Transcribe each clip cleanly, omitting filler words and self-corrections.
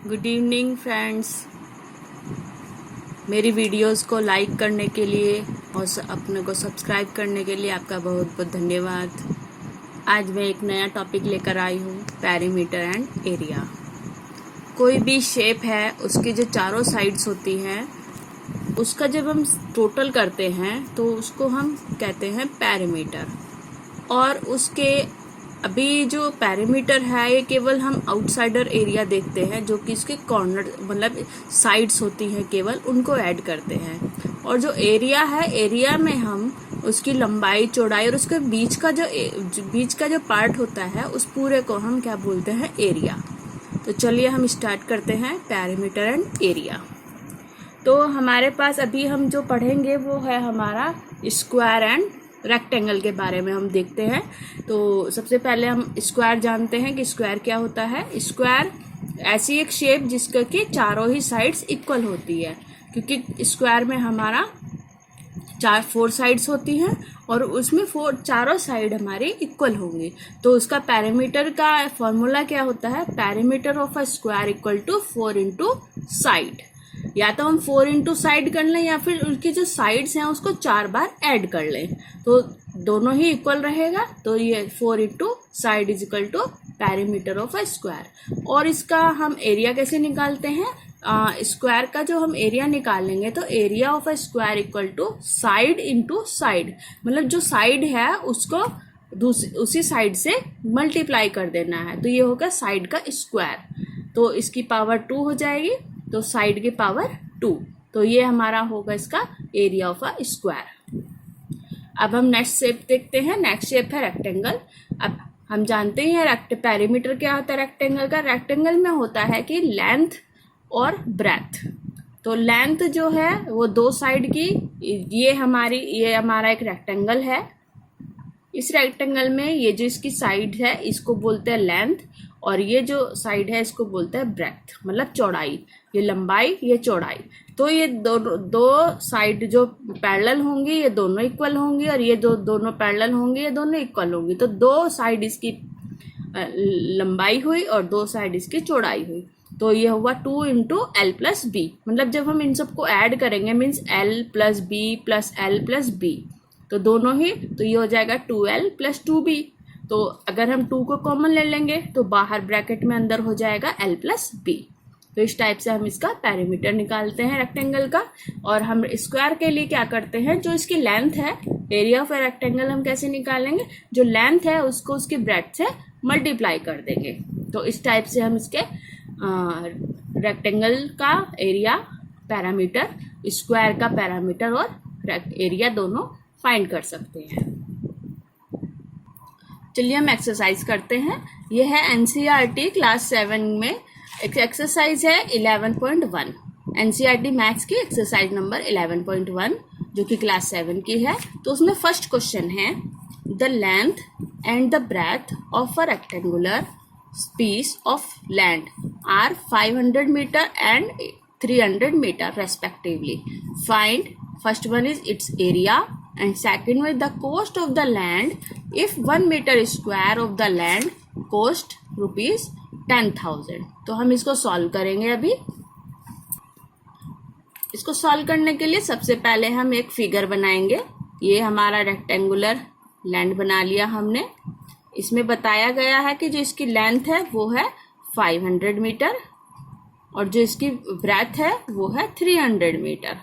Good evening friends. मेरी videos को like करने के लिए और अपने को सब्सक्राइब करने के लिए आपका बहुत बहुत धन्यवाद। आज मैं एक नया टॉपिक लेकर आई हूँ, पेरीमीटर एंड एरिया। कोई भी शेप है, उसकी जो चारों साइड्स होती हैं, उसका जब हम टोटल करते हैं तो उसको हम कहते हैं पेरीमीटर। और उसके अभी जो पेरीमीटर है ये केवल हम आउटसाइडर एरिया देखते हैं, जो कि इसके कॉर्नर मतलब साइड्स होती हैं, केवल उनको ऐड करते हैं। और जो एरिया है, एरिया में हम उसकी लंबाई, चौड़ाई और उसके बीच का जो पार्ट होता है, उस पूरे को हम क्या बोलते हैं, एरिया। तो चलिए हम स्टार्ट करते हैं पेरीमीटर एंड एरिया। तो हमारे पास अभी हम जो पढ़ेंगे वो है हमारा स्क्वायर एंड रेक्टेंगल के बारे में हम देखते हैं। तो सबसे पहले हम स्क्वायर जानते हैं कि स्क्वायर क्या होता है। स्क्वायर ऐसी एक शेप जिसका कि चारों ही साइड्स इक्वल होती है, क्योंकि स्क्वायर में हमारा 4 साइड्स होती हैं और उसमें चारों साइड हमारी इक्वल होंगी। तो उसका पेरीमीटर का फॉर्मूला क्या होता है, perimeter of a square equal to 4 into side. या तो हम 4 इंटू साइड कर लें या फिर उसकी जो साइड्स हैं उसको 4 बार ऐड कर लें, तो दोनों ही इक्वल रहेगा। तो ये 4 into side is equal to perimeter of a square. और इसका हम एरिया कैसे निकालते हैं, स्क्वायर का जो हम एरिया निकालेंगे तो area of a square equal to side into side, मतलब जो साइड है उसको उसी साइड से मल्टीप्लाई कर देना है। तो ये होगा साइड का स्क्वायर, तो इसकी पावर 2 हो जाएगी, तो साइड की पावर 2। तो ये हमारा होगा इसका एरिया ऑफ अ स्क्वायर। अब हम नेक्स्ट शेप देखते हैं। नेक्स्ट शेप है रेक्टेंगल। अब हम जानते हैं पेरीमीटर क्या होता है रेक्टेंगल का। रेक्टेंगल में होता है कि लेंथ और ब्रेथ। तो लेंथ जो है वो 2 साइड की, ये हमारा एक रेक्टेंगल है। इस रेक्टेंगल में ये जो इसकी साइड है इसको बोलते हैं लेंथ, और ये जो साइड है इसको बोलते हैं ब्रेथ, मतलब चौड़ाई। ये लंबाई, ये चौड़ाई। तो ये दो साइड जो पैरेलल होंगी ये दोनों इक्वल होंगी, और ये दोनों पैरेलल होंगी ये दोनों इक्वल होंगी। तो 2 साइड इसकी लंबाई हुई और 2 साइड इसकी चौड़ाई हुई। तो ये हुआ 2 इंटू एल प्लस बी। मतलब जब हम इन सबको ऐड करेंगे means L plus B plus L plus B, तो दोनों ही, तो ये हो जाएगा 2l प्लस 2b। तो अगर हम 2 को कॉमन ले लेंगे तो बाहर ब्रैकेट में अंदर हो जाएगा l प्लस b। तो इस टाइप से हम इसका पेरीमीटर निकालते हैं रेक्टेंगल का। और हम स्क्वायर के लिए क्या करते हैं, जो इसकी लेंथ है, एरिया ऑफ ए रेक्टेंगल हम कैसे निकालेंगे, जो लेंथ है उसको उसकी ब्रेथ से मल्टीप्लाई कर देंगे। तो इस टाइप से हम इसके रेक्टेंगल का एरिया पैरामीटर, स्क्वायर का पैरामीटर और एरिया दोनों फाइंड कर सकते हैं। चलिए हम एक्सरसाइज करते हैं। यह है एनसीईआरटी क्लास 7 में एक एक्सरसाइज है 11.1, एनसीईआरटी मैथ्स की एक्सरसाइज नंबर 11.1 जो कि क्लास 7 की है। तो उसमें फर्स्ट क्वेश्चन है, the length and the breadth of a rectangular piece of land are 500 metre and 300 metre respectively. Find, first one is its area and second with the cost of the land if 1 meter square of the land cost rupees 10,000। तो हम इसको solve करेंगे। अभी इसको solve करने के लिए सबसे पहले हम एक फिगर बनाएंगे। ये हमारा रेक्टेंगुलर लैंड बना लिया हमने। इसमें बताया गया है कि जो इसकी लेंथ है वो है 500 मीटर और जो इसकी ब्रेथ है वो है 300 मीटर।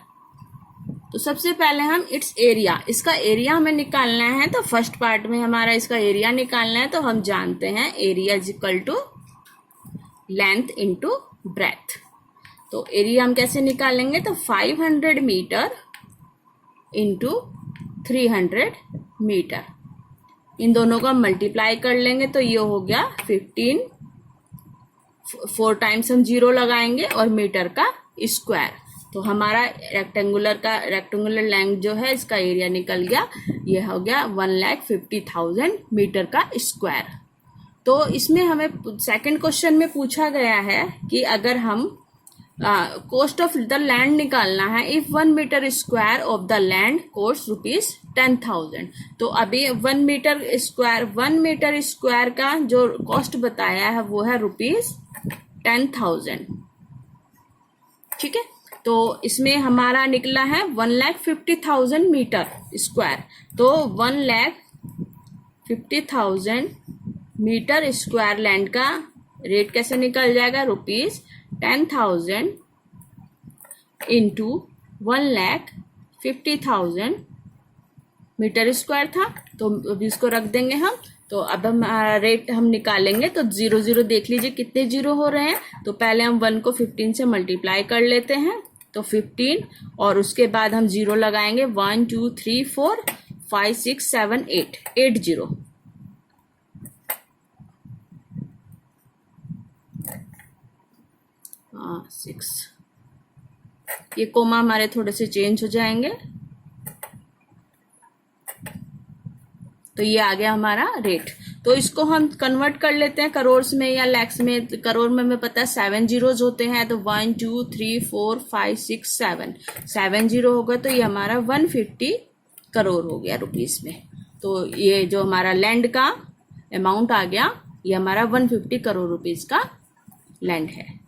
तो सबसे पहले हम इट्स एरिया, इसका एरिया हमें निकालना है। तो फर्स्ट पार्ट में हमारा इसका एरिया निकालना है। तो हम जानते हैं area is equal to length into breadth. तो एरिया हम कैसे निकालेंगे, तो 500 मीटर इंटू 300 मीटर, इन दोनों का मल्टीप्लाई कर लेंगे तो ये हो गया 15। 4 टाइम्स हम 0 लगाएंगे और मीटर का स्क्वायर। तो हमारा रेक्टेंगुलर लेंथ जो है इसका एरिया निकल गया, ये हो गया 1,50,000 मीटर का स्क्वायर। तो इसमें हमें सेकंड क्वेश्चन में पूछा गया है कि अगर हम कॉस्ट ऑफ द लैंड निकालना है, if 1 metre square of the land cost rupees 10,000। तो अभी 1 मीटर स्क्वायर का जो कॉस्ट बताया है वो है रुपीज 10,000। ठीक है, तो इसमें हमारा निकला है 1,50,000 मीटर स्क्वायर। तो 1,50,000 मीटर स्क्वायर लैंड का रेट कैसे निकल जाएगा, ₹10,000 इंटू 1,50,000 मीटर स्क्वायर था। तो अभी इसको रख देंगे हम। तो अब हम रेट हम निकालेंगे, तो 0 0 देख लीजिए कितने जीरो हो रहे हैं। तो पहले हम 1 को 15 से मल्टीप्लाई कर लेते हैं, तो 15, और उसके बाद हम 0 लगाएंगे। 1 2 3 4 5 6 7 8 8 0। हाँ 6, ये कोमा हमारे थोड़े से चेंज हो जाएंगे। तो ये आ गया हमारा रेट। तो इसको हम कन्वर्ट कर लेते हैं करोड़ में या लैक्स में। करोड़ में हमें पता है 7 जीरोज होते हैं, तो 1 2 3 4 5 6 7 जीरो होगा। तो ये हमारा 150 करोड़ हो गया रुपीस में। तो ये जो हमारा लैंड का अमाउंट आ गया, ये हमारा 150 करोड़ रुपीस का लैंड है।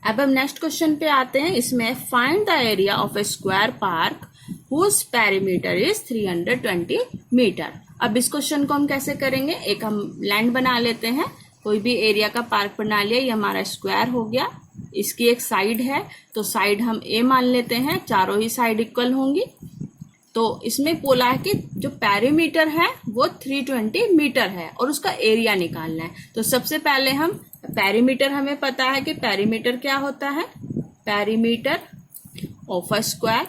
अब हम नेक्स्ट क्वेश्चन पे आते हैं। इसमें find the area of a square park whose perimeter is 320 metre. अब इस क्वेश्चन को हम कैसे करेंगे, एक हम लैंड बना लेते हैं, कोई भी एरिया का पार्क बना लिया। ये हमारा स्क्वायर हो गया, इसकी एक साइड है, तो साइड हम ए मान लेते हैं, चारों ही साइड इक्वल होंगी। तो इसमें बोला है कि जो पेरीमीटर है वो 320 मीटर है और उसका एरिया निकालना है। तो सबसे पहले हम पेरीमीटर, हमें पता है कि पेरीमीटर क्या होता है, perimeter of a square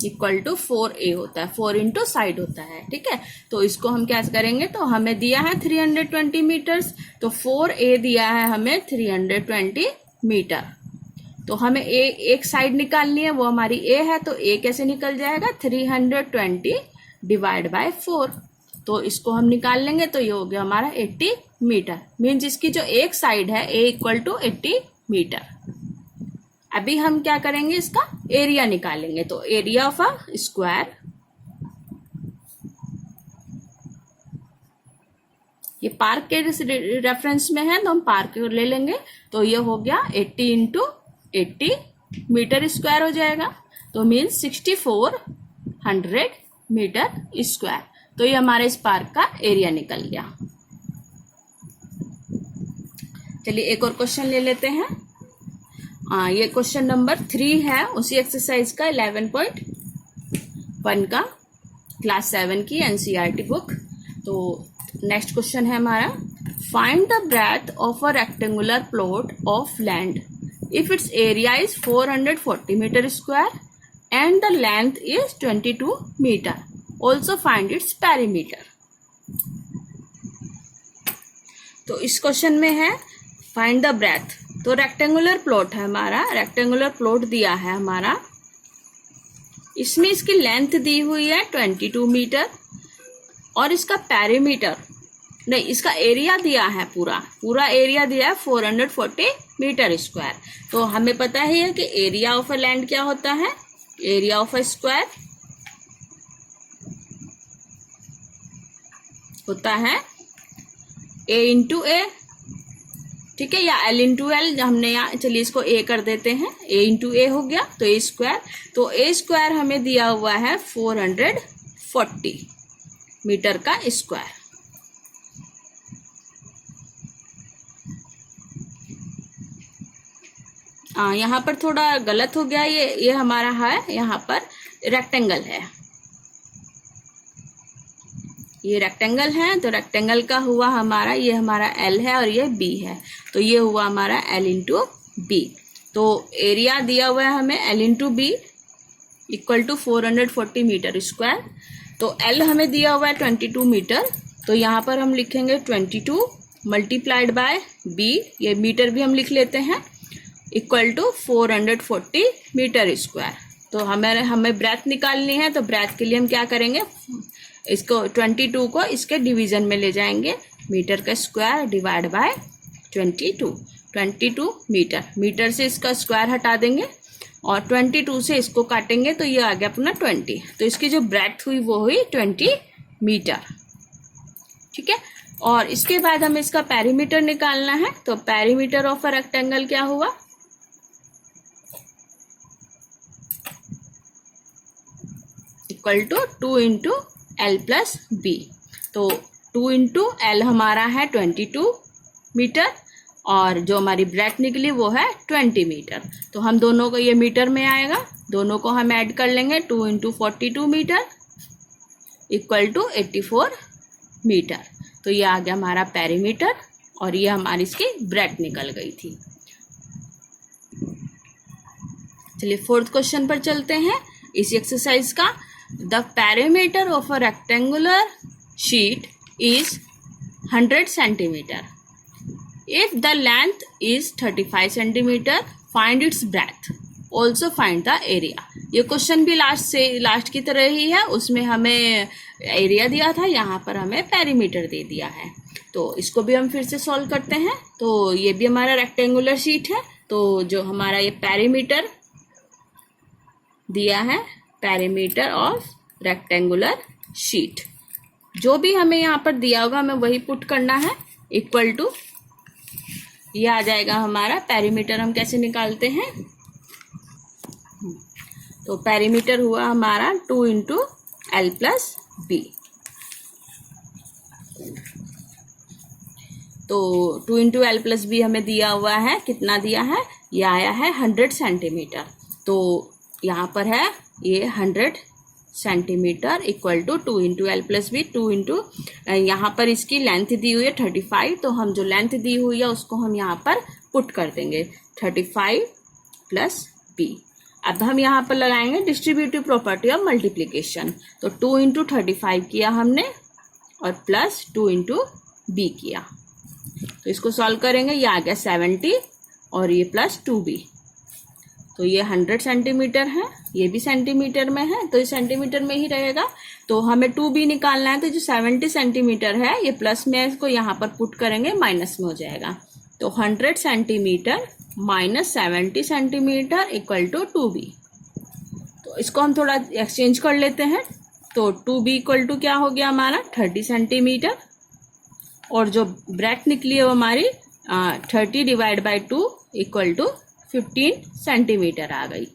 equal to 4a होता है, 4 इंटू साइड होता है। ठीक है, तो इसको हम क्या करेंगे, तो हमें दिया है 320 मीटर्स, तो 4a दिया है हमें 320 मीटर। तो हमें एक साइड निकालनी है, वो हमारी a है। तो a कैसे निकल जाएगा, 320 डिवाइड बाय 4। तो इसको हम निकाल लेंगे, तो ये हो गया हमारा 80 मीटर। मीन्स इसकी जो एक साइड है a इक्वल टू 80 मीटर। अभी हम क्या करेंगे, इसका एरिया निकालेंगे। तो एरिया ऑफ अ स्क्वायर, ये पार्क के रेफरेंस में है, तो हम पार्क ले लेंगे। तो ये हो गया 80 इंटू 80 मीटर स्क्वायर हो जाएगा। तो मीन्स 6400 मीटर स्क्वायर। तो ये हमारे इस पार्क का एरिया निकल गया। चलिए एक और क्वेश्चन ले लेते हैं। ये क्वेश्चन नंबर 3 है, उसी एक्सरसाइज का 11.1 का, क्लास 7 की एनसीईआरटी बुक। तो नेक्स्ट क्वेश्चन है हमारा, find the breadth of a rectangular plot of land if its area is 440 metre square and the length is 22 metre. Also find its perimeter. तो इस क्वेश्चन में है फाइंड द ब्रेथ। तो rectangular plot है हमारा, rectangular plot दिया है हमारा, इसमें इसकी लेंथ दी हुई है 22 मीटर और इसका पेरीमीटर नहीं, इसका एरिया दिया है, पूरा एरिया दिया है 440 मीटर स्क्वायर। तो हमें पता ही है कि एरिया ऑफ अ लैंड क्या होता है, एरिया ऑफ अ स्क्वायर होता है a इंटू ए। ठीक है, या l इंटू एल, हमने यहाँ, चलिए इसको a कर देते हैं, a इंटू ए हो गया, तो a स्क्वायर। तो a स्क्वायर हमें दिया हुआ है 440 मीटर का स्क्वायर। यहाँ पर थोड़ा गलत हो गया, ये हमारा है, यहाँ पर रेक्टेंगल है, ये रेक्टेंगल है। तो रेक्टेंगल का हुआ हमारा, ये हमारा L है और ये B है, तो ये हुआ हमारा L इंटू बी। तो एरिया दिया हुआ है हमें L into B equal to 440 metre square. तो L हमें दिया हुआ है 22 मीटर, तो यहाँ पर हम लिखेंगे 22 मल्टीप्लाइड बाय B, ये मीटर भी हम लिख लेते हैं, इक्वल टू 440 मीटर स्क्वायर। तो हमें ब्रेथ निकालनी है, तो ब्रेथ के लिए हम क्या करेंगे, इसको 22 को इसके डिवीजन में ले जाएंगे, मीटर का स्क्वायर डिवाइड बाय 22 मीटर से इसका स्क्वायर हटा देंगे और 22 से इसको काटेंगे, तो ये आ गया अपना 20। तो इसकी जो ब्रेथ हुई वो हुई 20 मीटर। ठीक है, और इसके बाद हमें इसका पेरीमीटर निकालना है। तो पेरीमीटर ऑफ अ रेक्टेंगल क्या हुआ, equal to 2 into L plus B. तो 2 इंटू एल हमारा है 22 मीटर और जो हमारी ब्रेथ निकली वो है 20 मीटर। तो हम दोनों को, ये मीटर में आएगा, दोनों को हम ऐड कर लेंगे। 2 into 42 metre equal to 84 metre. तो ये आ गया हमारा पेरीमीटर और ये हमारी इसकी ब्रेथ निकल गई थी। चलिए फोर्थ क्वेश्चन पर चलते हैं इस एक्सरसाइज का। The perimeter of a rectangular sheet is 100 centimetre. If the length is 35 centimetre, find its breath, also find the area. ये क्वेश्चन भी लास्ट की तरह ही है, उसमें हमें एरिया दिया था, यहाँ पर हमें पेरीमीटर दे दिया है। तो इसको भी हम फिर से सॉल्व करते हैं। तो ये भी हमारा रेक्टेंगुलर शीट है, तो जो हमारा ये पेरीमीटर दिया है, पेरीमीटर ऑफ रेक्टेंगुलर शीट, जो भी हमें यहाँ पर दिया होगा हमें वही पुट करना है। इक्वल टू, ये आ जाएगा हमारा पेरीमीटर। हम कैसे निकालते हैं, तो पेरीमीटर हुआ हमारा 2 इंटू एल प्लस बी। तो 2 इंटू एल प्लस बी हमें दिया हुआ है, कितना दिया है, ये आया है 100 सेंटीमीटर। तो यहाँ पर है ये 100 centimetre equal to 2 into L plus B. 2 into, यहाँ पर इसकी लेंथ दी हुई है 35, तो हम जो लेंथ दी हुई है उसको हम यहाँ पर पुट कर देंगे, 35 प्लस बी। अब हम यहाँ पर लगाएंगे डिस्ट्रीब्यूटिव प्रॉपर्टी ऑफ मल्टीप्लिकेशन। तो 2 इंटू 35 किया हमने और प्लस 2 इंटू बी किया। तो इसको सॉल्व करेंगे, ये आ गया 70 और ये प्लस 2b। तो ये 100 सेंटीमीटर है, ये भी सेंटीमीटर में है, तो ये सेंटीमीटर में ही रहेगा। तो हमें 2b निकालना है, तो जो 70 सेंटीमीटर है ये प्लस में, इसको यहाँ पर पुट करेंगे, माइनस में हो जाएगा। तो 100 centimetre minus 70 centimetre equal to 2b। तो इसको हम थोड़ा एक्सचेंज कर लेते हैं। तो 2b इक्वल टू क्या हो गया हमारा 30 सेंटीमीटर, और जो ब्रेथ निकली है वो हमारी 30 divide by 2 equal to 15 centimetre आ गई।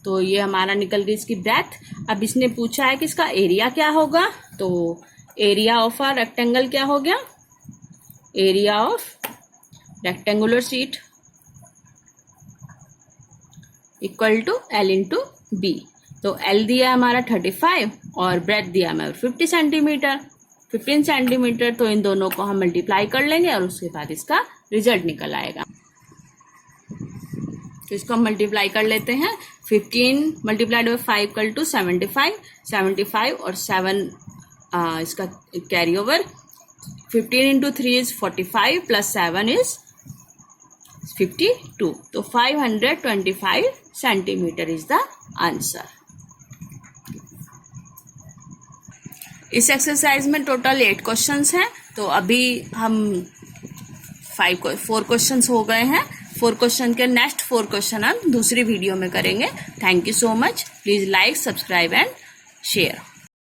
तो ये हमारा निकल गई इसकी ब्रेथ। अब इसने पूछा है कि इसका एरिया क्या होगा। तो एरिया ऑफ अ रेक्टेंगल क्या हो गया, area of rectangular sheet equal to L into B. तो एल दिया हमारा 35 और ब्रेथ दिया हमारा 50 सेंटीमीटर, 15 सेंटीमीटर। तो इन दोनों को हम मल्टीप्लाई कर लेंगे और उसके बाद इसका रिजल्ट निकल आएगा। तो इसको हम मल्टीप्लाई कर लेते हैं। 15 मल्टीप्लाइड बाई 5 इक्वल टू 75, 75 और 7 इसका carry over. 15 into 3 is 45 plus 7 is 52। तो 525 सेंटीमीटर इज द आंसर। इस एक्सरसाइज में टोटल 8 क्वेश्चंस हैं। तो अभी हम 4 क्वेश्चंस हो गए हैं। 4 क्वेश्चन के नेक्स्ट 4 क्वेश्चन हम दूसरी वीडियो में करेंगे। Thank you so much. Please like, subscribe and share.